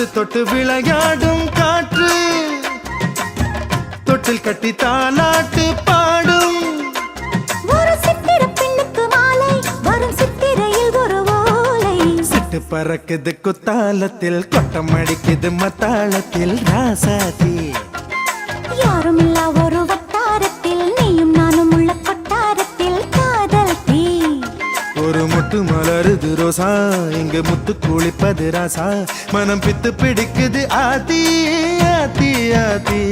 தொட்டு தொட்டு விளையாடும் காற்று தொட்டில் கட்டி தாலாட்டு பாடும் ஒரு சித்திர பெண்ணுக்கு மாலை வரும் சித்திரையில் ஒரு ஓலை சிட்டு பறக்குது குத்தாலத்தில் கொட்டம் அடிக்குது மத்தாளத்தில் ராசாதி யாரும் இல்லா ஒரு வட்டாரத்தில் நீயும் நானும் உள்ள கொட்டாரத்தில் காதல் தீ ஒரு முட்டு மலருது ரோசா இங்கு முத்து குளிப்பது ராசா மனம் பித்து பிடிக்குது ஆதி ஆதி ஆதி